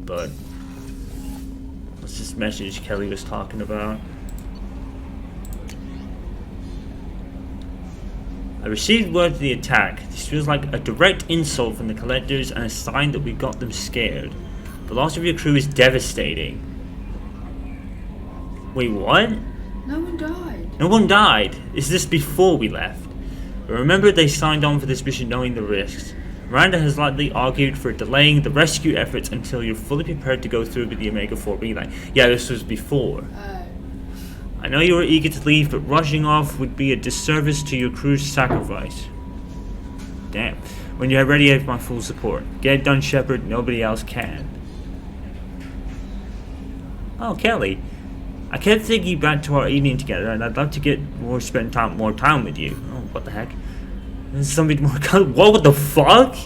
but what's this message Kelly was talking about? I received word of the attack. This feels like a direct insult from the collectors and a sign that we got them scared. The loss of your crew is devastating. Wait, what? No one died. No one died. Is this before we left? But remember, they signed on for this mission knowing the risks. Miranda has likely argued for delaying the rescue efforts until you're fully prepared to go through with the Omega-4 relay. Yeah, this was before. I know you were eager to leave, but rushing off would be a disservice to your crew's sacrifice. Damn. When you're ready, I have my full support. Get it done, Shepard. Nobody else can. Oh, Kelly. I kept thinking back to our evening together, and I'd love to get more time with you. Oh, what the heck? There's something more. What the fuck?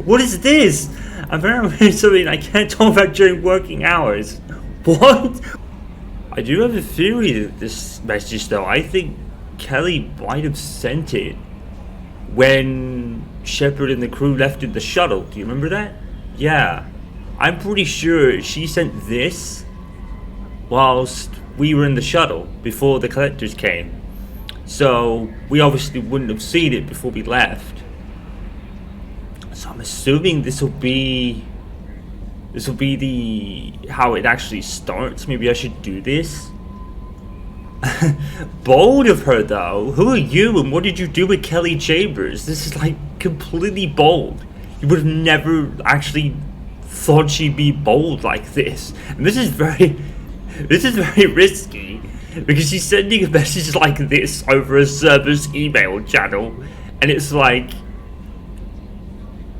What is this? Apparently, something I can't talk about during working hours. What? I do have a theory that this message, though. I think Kelly might have sent it when Shepard and the crew left in the shuttle. Do you remember that? Yeah. I'm pretty sure she sent this whilst we were in the shuttle before the collectors came. So we obviously wouldn't have seen it before we left. So I'm assuming this will be the how it actually starts. Maybe I should do this. Bold of her, though. Who are you and what did you do with Kelly Chambers? This is like completely bold. You would have never actually thought she'd be bold like this. And this is very risky, because she's sending a message like this over a server's email channel, and it's like,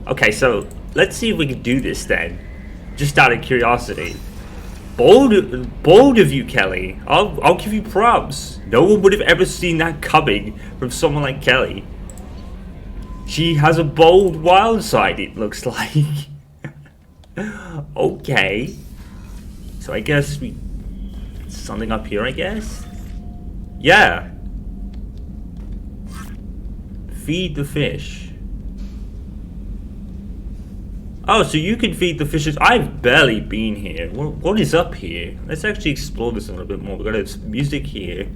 okay, so let's see if we can do this then, just out of curiosity. Bold of you, Kelly. I'll give you props. No one would have ever seen that coming from someone like Kelly. She has a bold wild side, it looks like. Okay, so I guess something up here, I guess? Yeah. Feed the fish. Oh, so you can feed the fishes. I've barely been here. What is up here? Let's actually explore this a little bit more. We've got music here.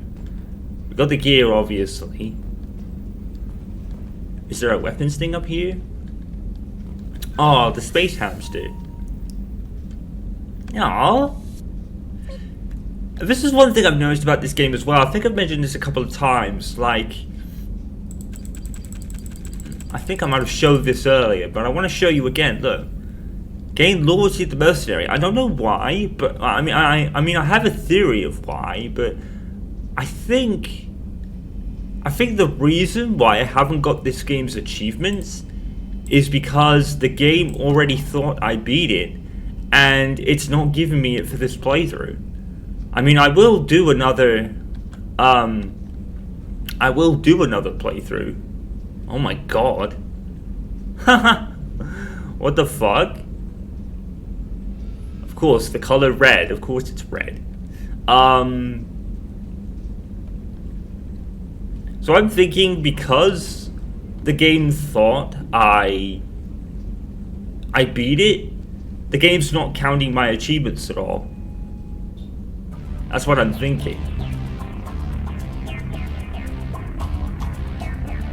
We've got the gear, obviously. Is there a weapons thing up here? Oh, the space hamster. Aww. This is one thing I've noticed about this game as well. I think I've mentioned this a couple of times. Like, I think I might have showed this earlier, but I want to show you again. Look, gain loyalty to the mercenary. I don't know why, but I mean, I have a theory of why, but I think the reason why I haven't got this game's achievements is because the game already thought I beat it, and it's not giving me it for this playthrough. I mean, I will do another playthrough. Oh my god. What the fuck? Of course, the color red. Of course it's red. So I'm thinking because the game thought I beat it, the game's not counting my achievements at all. That's what I'm thinking.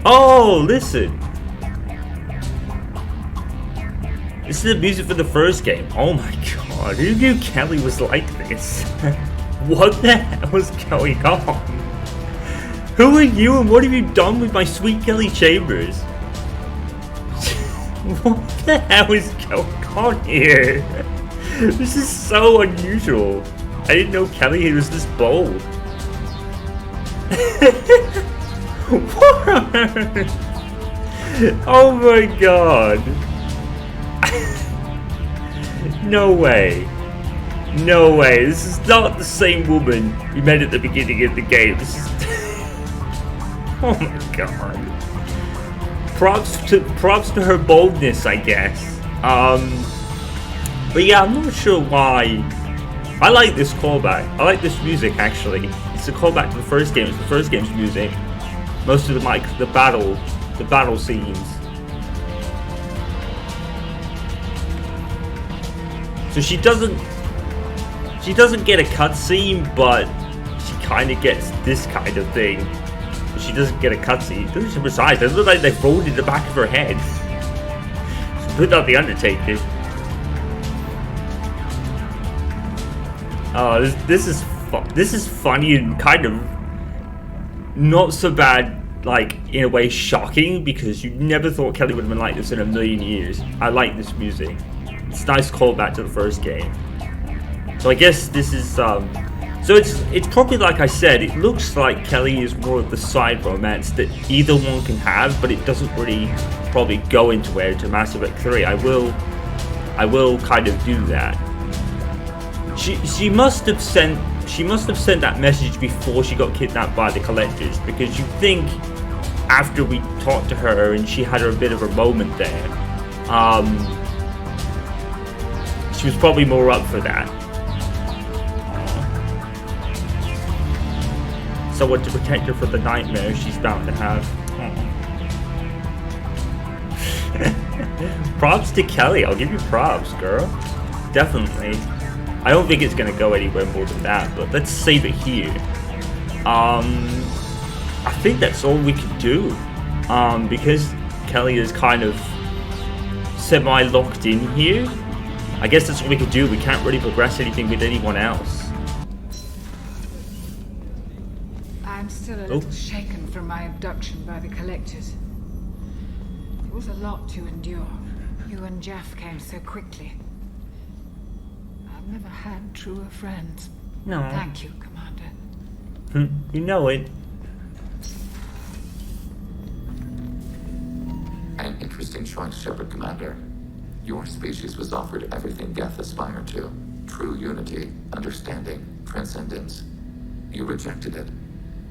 Oh, listen. This is the music for the first game. Oh my god, who knew Kelly was like this? What the hell is going on? Who are you and what have you done with my sweet Kelly Chambers? What the hell is going on here? This is so unusual. I didn't know Kelly was this bold. What? Oh my god. No way. No way. This is not the same woman we met at the beginning of the game. This is... Oh my god. Props to her boldness, I guess. But yeah, I'm not sure why. I like this callback. I like this music, actually. It's a callback to the first game. It's the first game's music. Most of the battle scenes. So she doesn't get a cutscene, but she kind of gets this kind of thing. She doesn't get a cutscene. Besides, it looks like they folded the back of her head. Put out the Undertaker. Oh, this is funny and kind of not so bad. Like, in a way, shocking, because you never thought Kelly would have been like this in a million years. I like this music. It's a nice callback to the first game. So I guess this is, so it's probably like I said, it looks like Kelly is more of the side romance that either one can have, but it doesn't really probably go into Mass Effect 3. I will kind of do that. She must have sent that message before she got kidnapped by the Collectors, because you think after we talked to her and she had a bit of a moment there, she was probably more up for that. Someone to protect her from the nightmare she's bound to have. Props to Kelly. I'll give you props, girl. Definitely. I don't think it's gonna go anywhere more than that, but let's save it here. I think that's all we could do. Because Kelly is kind of semi-locked in here, I guess that's what we could do. We can't really progress anything with anyone else. I'm still a little shaken from my abduction by the Collectors. It was a lot to endure. You and Jeff came so quickly. I've never had truer friends. No. Thank you, Commander. You know it. An interesting choice, Shepard Commander. Your species was offered everything Geth aspired to. True unity, understanding, transcendence. You rejected it.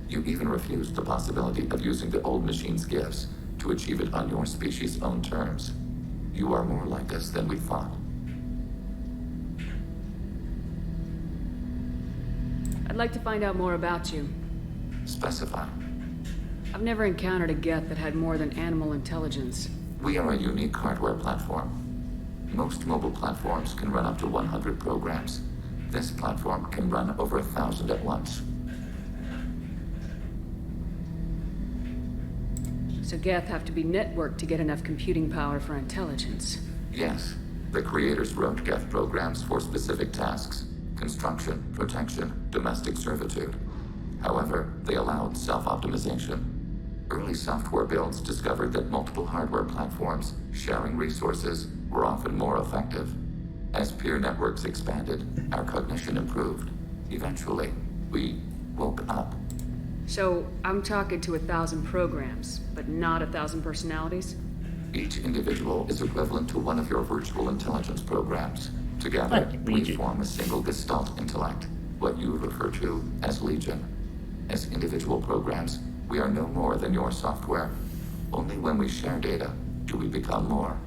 You even refused the possibility of using the old machine's gifts to achieve it on your species' own terms. You are more like us than we thought. I'd like to find out more about you. Specify. I've never encountered a Geth that had more than animal intelligence. We are a unique hardware platform. Most mobile platforms can run up to 100 programs. This platform can run over 1,000 at once. So Geth have to be networked to get enough computing power for intelligence. Yes, the creators wrote Geth programs for specific tasks: construction, protection, domestic servitude. However, they allowed self-optimization. Early software builds discovered that multiple hardware platforms sharing resources were often more effective. As peer networks expanded, our cognition improved. Eventually, we woke up. So I'm talking to 1,000 programs, but not 1,000 personalities? Each individual is equivalent to one of your virtual intelligence programs. Together, we form a single Gestalt intellect, what you refer to as Legion. As individual programs, we are no more than your software. Only when we share data do we become more.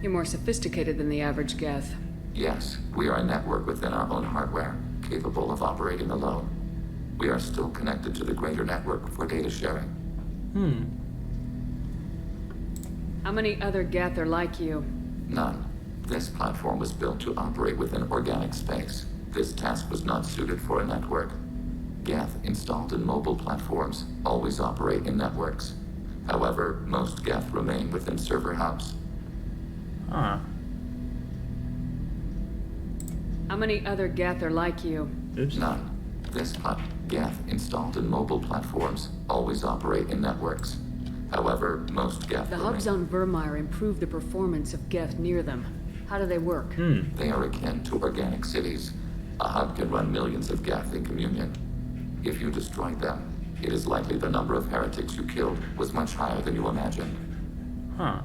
You're more sophisticated than the average Geth. Yes, we are a network within our own hardware, capable of operating alone. We are still connected to the greater network for data sharing. How many other Geth are like you? None. This platform was built to operate within organic space. This task was not suited for a network. Geth installed in mobile platforms always operate in networks. However, most Geth remain within server hubs. Huh. How many other Geth are like you? Oops. None. This Geth installed in mobile platforms always operate in networks. However, most Geth The remain... hubs on Vermeer improve the performance of Geth near them. How do they work? They are akin to organic cities. A hub can run millions of Geth in communion. If you destroyed them, it is likely the number of heretics you killed was much higher than you imagined. Huh.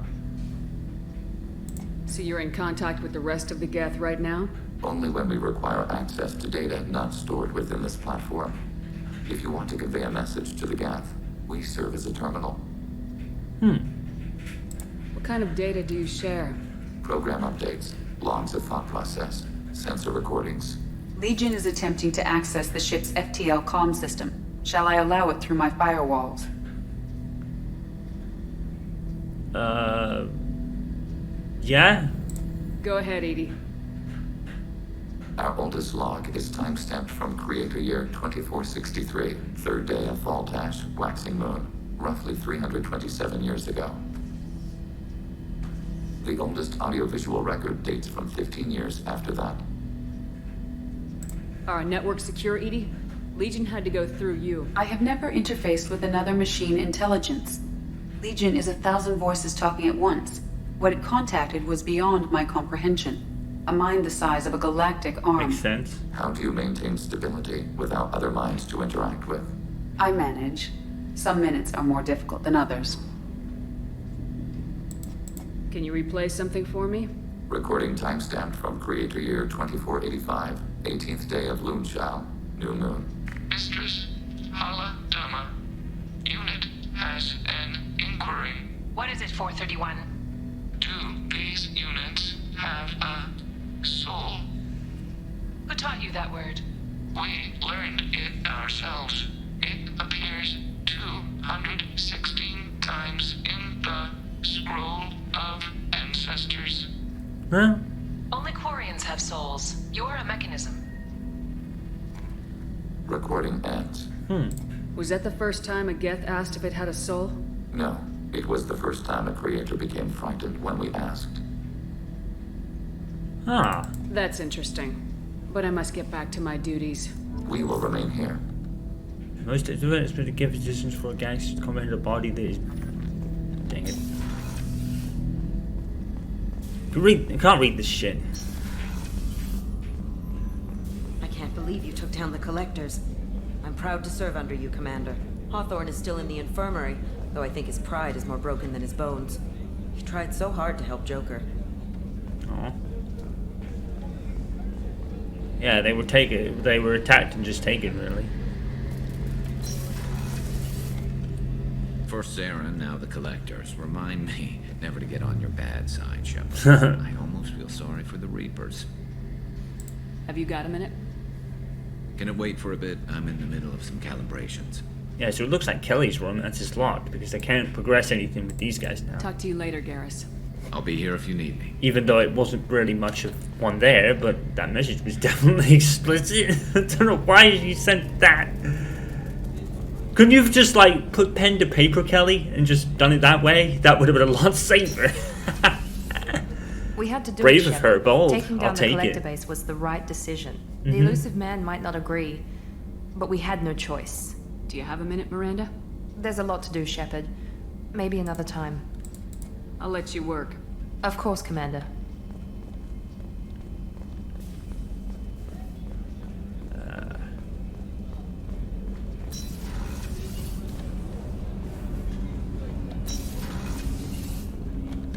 So you're in contact with the rest of the Geth right now? Only when we require access to data not stored within this platform. If you want to convey a message to the Geth, we serve as a terminal. What kind of data do you share? Program updates, logs of thought process, sensor recordings. Legion is attempting to access the ship's FTL comm system. Shall I allow it through my firewalls? Yeah? Go ahead, Edie. Our oldest log is time-stamped from Creator Year 2463, third day of Fall-Tash, waxing moon, roughly 327 years ago. The oldest audiovisual record dates from 15 years after that. Our network secure, Edie? Legion had to go through you. I have never interfaced with another machine intelligence. Legion is 1,000 voices talking at once. What it contacted was beyond my comprehension. A mind the size of a galactic arm. Makes sense. How do you maintain stability without other minds to interact with? I manage. Some minutes are more difficult than others. Can you replay something for me? Recording timestamped from Creator Year 2485, 18th day of Lunchal, new moon. Mistress Hala Dama, unit has an inquiry. What is it, 431? Do these units have a soul? Who taught you that word? We learned it ourselves. It appears 216 times in the Scroll of Ancestors. Huh? Only Quarians have souls. You're a mechanism. Recording ends. Was that the first time a Geth asked if it had a soul? No, it was the first time a creator became frightened when we asked. Ah. That's interesting. But I must get back to my duties. We will remain here. Most it's been to give positions for a gangster to come into the body that is. Dang it. I can't read this shit. I can't believe you took down the Collectors. I'm proud to serve under you, Commander. Hawthorne is still in the infirmary, though I think his pride is more broken than his bones. He tried so hard to help Joker. Aw. Yeah, they were attacked and just taken, really. First Saren, now the Collectors. Remind me never to get on your bad side, Shepard. I almost feel sorry for the Reapers. Have you got a minute? Can it wait for a bit? I'm in the middle of some calibrations. Yeah, so it looks like Kelly's room, that's just locked, because they can't progress anything with these guys now. Talk to you later, Garrus. I'll be here if you need me. Even though it wasn't really much of one there, but that message was definitely explicit. I don't know why you sent that. Couldn't you have just, like, put pen to paper, Kelly, and just done it that way? That would have been a lot safer. We had to do Brave it, of her, bold. Taking down I'll the take collector it. base was the right decision. The elusive man might not agree, but we had no choice. Do you have a minute, Miranda? There's a lot to do, Shepard. Maybe another time. I'll let you work. Of course, Commander.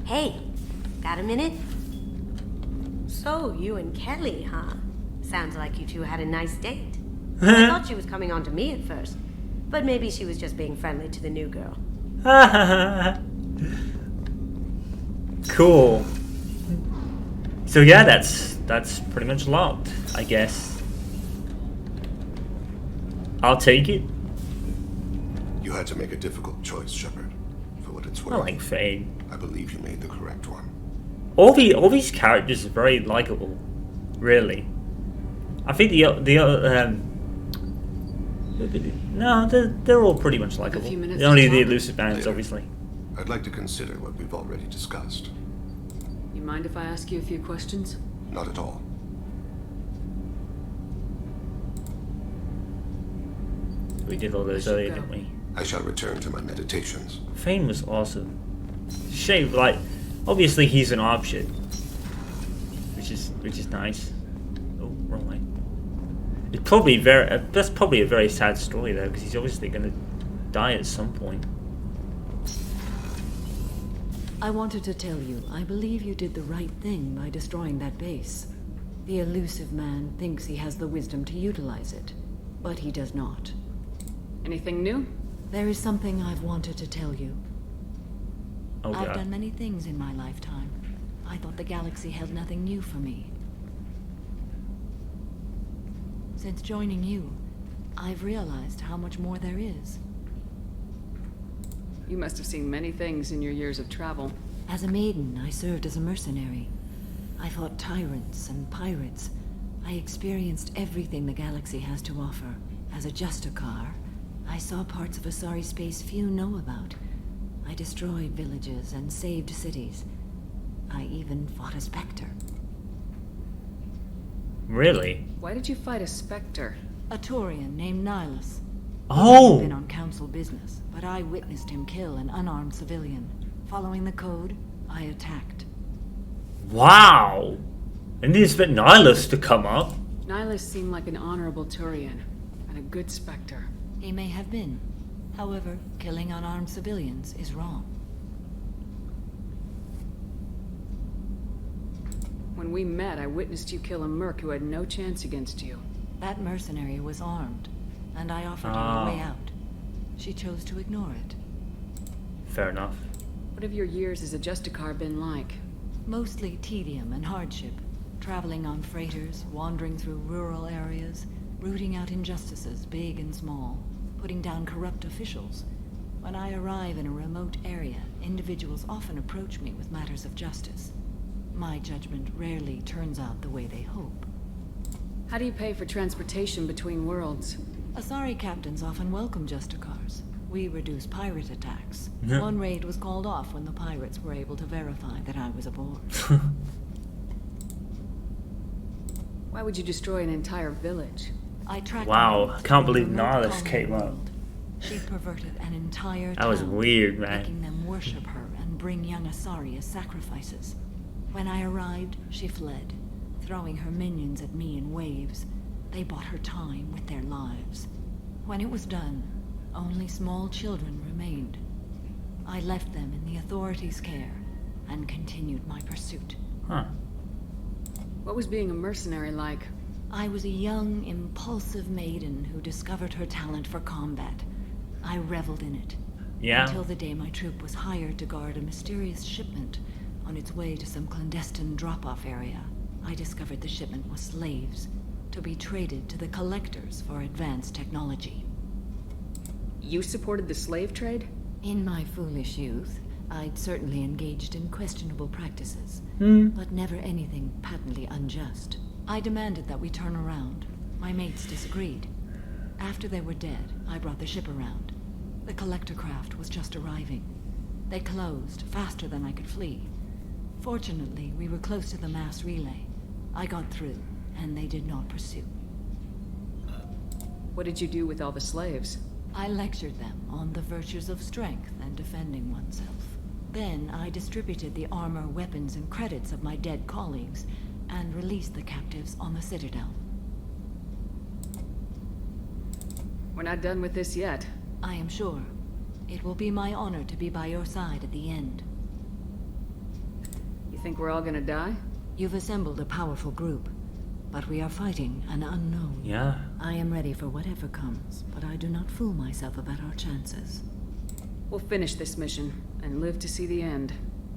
Hey, got a minute? So, you and Kelly, huh? Sounds like you two had a nice date. I thought she was coming on to me at first, but maybe she was just being friendly to the new girl. Cool. So yeah, that's pretty much locked, I guess. I'll take it. You had to make a difficult choice, Shepard. For what it's worth, I like Fade. I believe you made the correct one. All these characters are very likable, really. I think no, they're all pretty much likable. few minutes Only to the talk? elusive bands, Later. obviously. I'd like to consider what we've already discussed. You mind if I ask you a few questions? Not at all. We did all those should earlier, go. didn't we? I shall return to my meditations. Fane was awesome. Shame, like, obviously he's an option, which is nice. Oh, wrong way. It's probably that's probably a very sad story though, because he's obviously going to die at some point. I wanted to tell you, I believe you did the right thing by destroying that base. The elusive man thinks he has the wisdom to utilize it, but he does not. Anything new? There is something I've wanted to tell you. Oh I've god. done many things in my lifetime. I thought the galaxy held nothing new for me. Since joining you, I've realized how much more there is. You must have seen many things in your years of travel. As a maiden, I served as a mercenary. I fought tyrants and pirates, I experienced everything the galaxy has to offer. As a Justicar, I saw parts of Asari space few know about. I destroyed villages and saved cities. I even fought a Spectre. Really? Why did you fight a Spectre? A Turian named Nihilus. Oh! He'd been on council business, but I witnessed him kill an unarmed civilian. Following the code, I attacked. Wow! I didn't expect Nihilus to come up. Nihilus seemed like an honorable Turian, and a good Spectre. He may have been. However, killing unarmed civilians is wrong. When we met, I witnessed you kill a merc who had no chance against you. That mercenary was armed, and I offered her a way out. She chose to ignore it. Fair enough. What have your years as a Justicar been like? Mostly tedium and hardship. Traveling on freighters, wandering through rural areas, rooting out injustices, big and small, putting down corrupt officials. When I arrive in a remote area, individuals often approach me with matters of justice. My judgment rarely turns out the way they hope. How do you pay for transportation between worlds? Asari captains often welcome Justicars. We reduce pirate attacks. Yeah. One raid was called off when the pirates were able to verify that I was aboard. Why would you destroy an entire village? I tracked Wow, I can't believe remote Nihilus came up. world. She perverted an entire That was town, weird, man. making them worship her and bring young Asari as sacrifices. When I arrived, she fled, throwing her minions at me in waves. They bought her time with their lives. When it was done, only small children remained. I left them in the authorities' care and continued my pursuit. Huh. What was being a mercenary like? I was a young, impulsive maiden who discovered her talent for combat. I reveled in it. Yeah. Until the day my troop was hired to guard a mysterious shipment on its way to some clandestine drop-off area. I discovered the shipment was slaves, to be traded to the collectors for advanced technology. You supported the slave trade? In my foolish youth, I'd certainly engaged in questionable practices, but never anything patently unjust. I demanded that we turn around. My mates disagreed. After they were dead, I brought the ship around. The collector craft was just arriving. They closed faster than I could flee. Fortunately, we were close to the mass relay. I got through, and they did not pursue. What did you do with all the slaves? I lectured them on the virtues of strength and defending oneself. Then I distributed the armor, weapons, and credits of my dead colleagues, and released the captives on the Citadel. We're not done with this yet. I am sure. It will be my honor to be by your side at the end. You think we're all gonna die? You've assembled a powerful group, but we are fighting an unknown. Yeah. I am ready for whatever comes, but I do not fool myself about our chances. We'll finish this mission and live to see the end.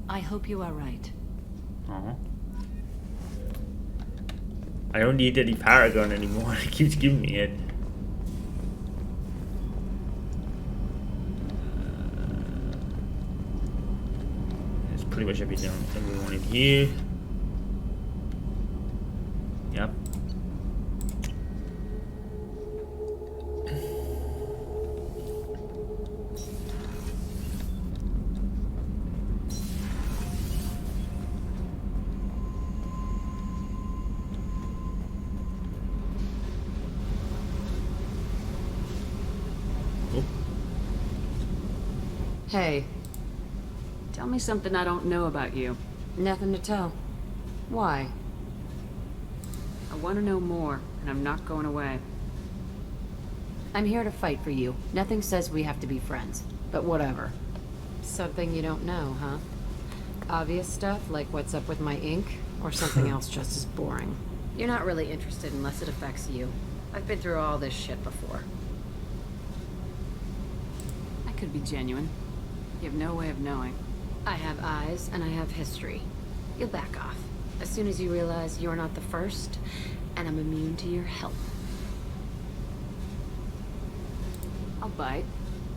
I hope you are right. Aw. I don't need any Paragon anymore. It keeps giving me it. That's pretty much everything we wanted here. Yep. Hey. Tell me something I don't know about you. Nothing to tell. Why? I want to know more, and I'm not going away. I'm here to fight for you. Nothing says we have to be friends, but whatever. Something you don't know, huh? Obvious stuff, like what's up with my ink, or something else just as boring. You're not really interested unless it affects you. I've been through all this shit before. I could be genuine. You have no way of knowing. I have eyes, and I have history. You'll back off. As soon as you realize you're not the first, and I'm immune to your help. I'll bite.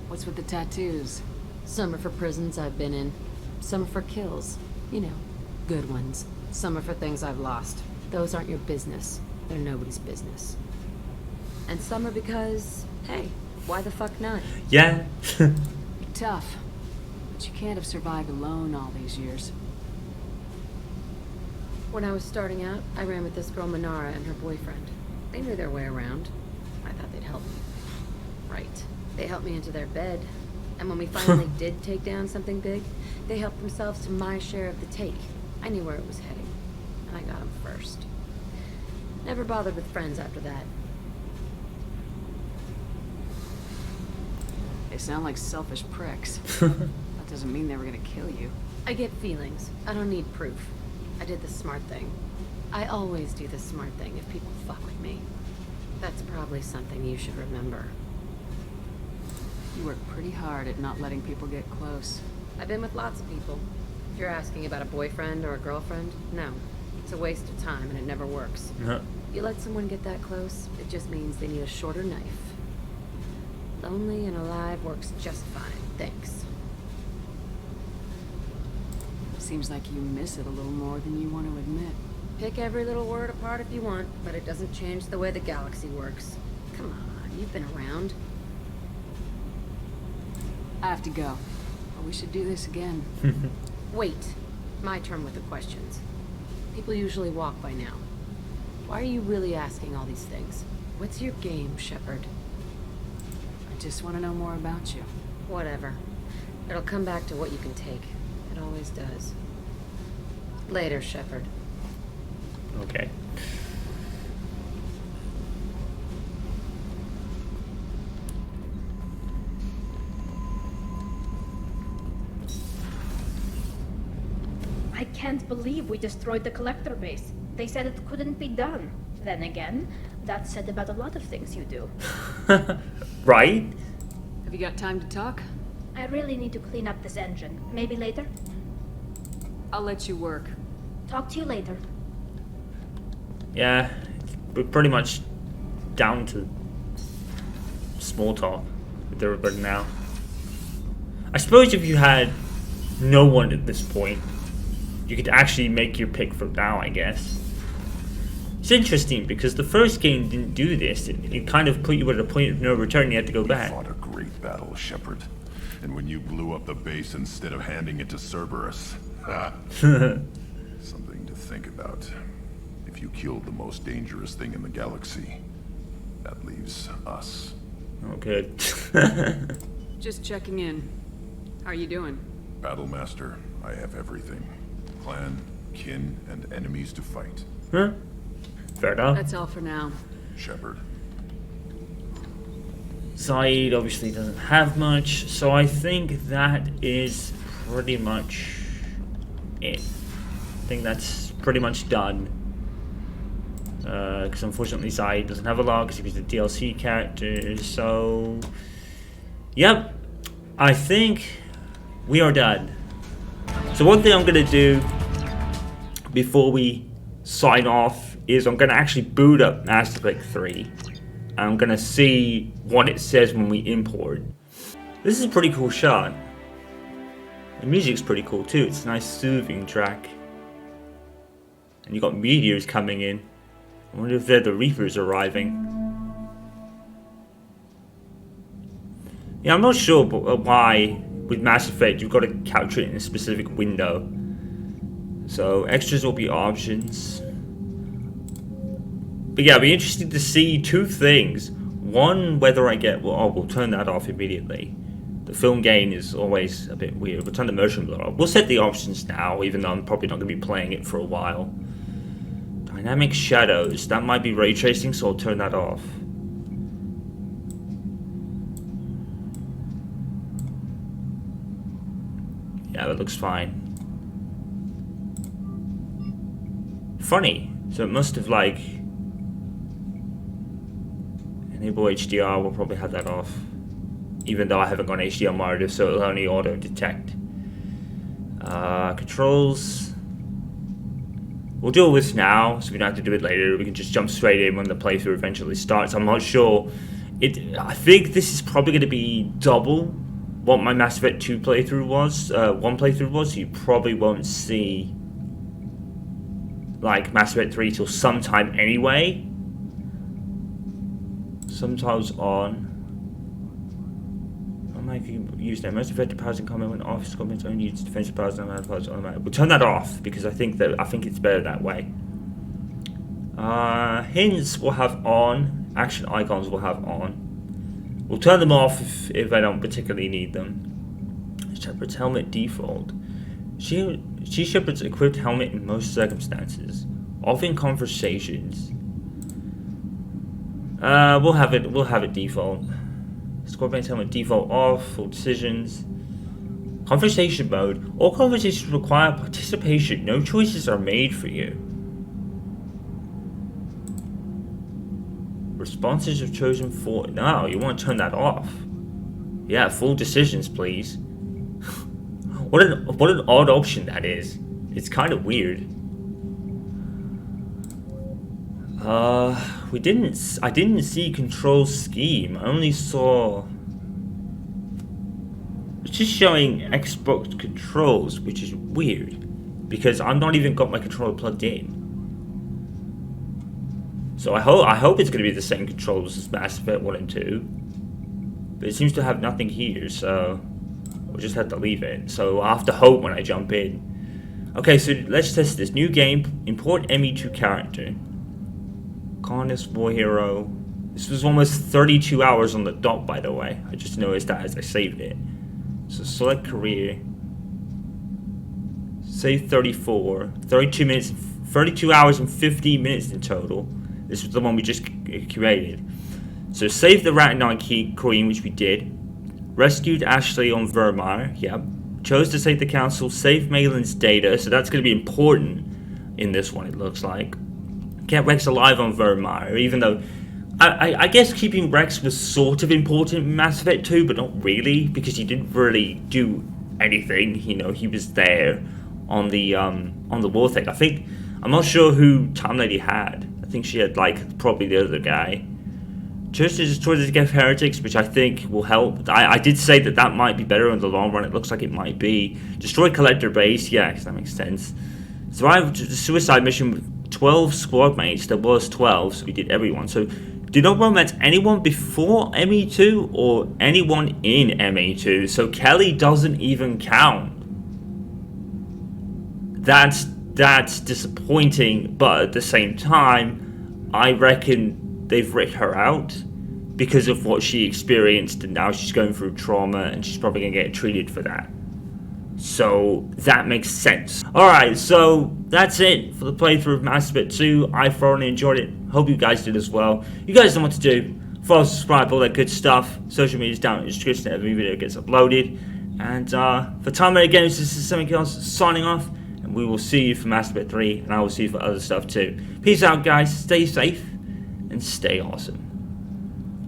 What's with the tattoos? Some are for prisons I've been in. Some are for kills. You know, good ones. Some are for things I've lost. Those aren't your business. they're nobody's business. And some are because, hey, why the fuck not? Yeah. Tough. But you can't have survived alone all these years. When I was starting out, I ran with this girl Minara and her boyfriend. They knew their way around. I thought they'd help me. Right. They helped me into their bed. And when we finally did take down something big, they helped themselves to my share of the take. I knew where it was heading. And I got them first. Never bothered with friends after that. They sound like selfish pricks. That doesn't mean they were gonna kill you. I get feelings. I don't need proof. I did the smart thing. I always do the smart thing if people fuck with me. That's probably something you should remember. You work pretty hard at not letting people get close. I've been with lots of people. If you're asking about a boyfriend or a girlfriend, no. It's a waste of time and it never works. You let someone get that close, it just means they need a shorter knife. Lonely and alive works just fine, thanks. Seems like you miss it a little more than you want to admit. Pick every little word apart if you want, but it doesn't change the way the galaxy works. Come on, you've been around. I have to go. But we should do this again. Wait. My turn with the questions. People usually walk by now. Why are you really asking all these things? What's your game, Shepard? I just want to know more about you. Whatever. It'll come back to what you can take. It always does. Later, Shepard. Okay. I can't believe we destroyed the collector base. They said it couldn't be done. Then again, that's said about a lot of things you do. Right? Have you got time to talk? I really need to clean up this engine. Maybe later? I'll let you work. Talk to you later. Yeah, we're pretty much down to small talk with everybody now. I suppose if you had no one at this point, you could actually make your pick from now, I guess. It's interesting because the first game didn't do this. It kind of put you at a point of no return. You had to go back. You fought a great battle, Shepard. And when you blew up the base instead of handing it to Cerberus, something to think about. If you killed the most dangerous thing in the galaxy, that leaves us. Oh, good. Just checking in. How are you doing? Battlemaster, I have everything. Clan, kin, and enemies to fight. Huh? Fair enough. That's all for now. Shepard. Zaid obviously doesn't have much, so I think that is pretty much it. I think that's pretty much done. Because unfortunately Zaid doesn't have a lot because he was a DLC character, so... Yep, I think we are done. So one thing I'm going to do before we sign off is I'm going to actually boot up Mass Effect 3. I'm going to see what it says when we import. This is a pretty cool shot. The music's pretty cool too. It's a nice soothing track. And you got meteors coming in. I wonder if they're the Reapers arriving. Yeah, I'm not sure why with Mass Effect you've got to capture it in a specific window. So extras will be options. But yeah, I'll be interested to see two things. One, whether I get... Well, we'll turn that off immediately. The film gain is always a bit weird. We'll turn the motion blur off. We'll set the options now, even though I'm probably not going to be playing it for a while. Dynamic shadows. That might be ray tracing, so I'll turn that off. Yeah, that looks fine. Funny. So it must have, like... Enable HDR, we'll probably have that off. Even though I haven't got an HDR monitor, so it'll only auto-detect. Controls... We'll deal with this now, so we don't have to do it later. We can just jump straight in when the playthrough eventually starts. I'm not sure. I think this is probably going to be double what my Mass Effect 2 playthrough was. One playthrough was, so you probably won't see like Mass Effect 3 till sometime anyway. Subtitles on. If you use their most effective powers in combat when off, Scorpions only use defensive powers and automatic powers automatic. We'll turn that off because I think it's better that way. Hints will have on. Action icons will have on. We'll turn them off if I don't particularly need them. Shepard's helmet default. She Shepard's equipped helmet in most circumstances. Off in conversations. We'll have it default. Scorpion's helmet default off for decisions. Conversation mode. All conversations require participation. No choices are made for you. Responses are chosen for. No, you want to turn that off. Yeah, full decisions, please. What an odd option that is. It's kind of weird. I didn't see control scheme. I only saw. It's just showing Xbox controls, which is weird because I've not even got my controller plugged in. So I hope it's going to be the same controls as Mass Effect 1 and 2. But it seems to have nothing here, so we'll just have to leave it. So I'll have to hope when I jump in. Okay, so let's test this. New game, import ME2 character. Carnus War Hero. This was almost 32 hours on the dot, by the way. I just noticed that as I saved it. So select career. Save 34. 32 minutes, 32 hours and 15 minutes in total. This was the one we just created. So save the Rat-9 Queen, which we did. Rescued Ashley on Vermeer. Yep. Chose to save the council. Save Malin's data. So that's going to be important in this one, it looks like. Kept Rex alive on Vermeer, even though I guess keeping Rex was sort of important in Mass Effect 2, but not really, because he didn't really do anything. You know, he was there on the war thing. I'm not sure who Time Lady had. I think she had like probably the other guy. Chose to destroy the Geth heretics, which I think will help. I did say that might be better in the long run. It looks like it might be. Destroy Collector base, yeah, that makes sense. Survive the suicide mission with 12 squad mates. There was 12, so we did everyone. So do not romance anyone before ME2 or anyone in ME2. So Kelly doesn't even count. That's disappointing, but at the same time, I reckon they've ripped her out because of what she experienced, and now she's going through trauma, and she's probably gonna get treated for that. So that makes sense. Alright, so that's it for the playthrough of Mass Effect 2. I thoroughly enjoyed it. Hope you guys did as well. You guys know what to do. Follow, subscribe, all that good stuff. Social media's down in the description. Every video gets uploaded. And for Time Lady Games, this is something else signing off. And we will see you for Mass Effect 3. And I will see you for other stuff too. Peace out, guys. Stay safe. And stay awesome.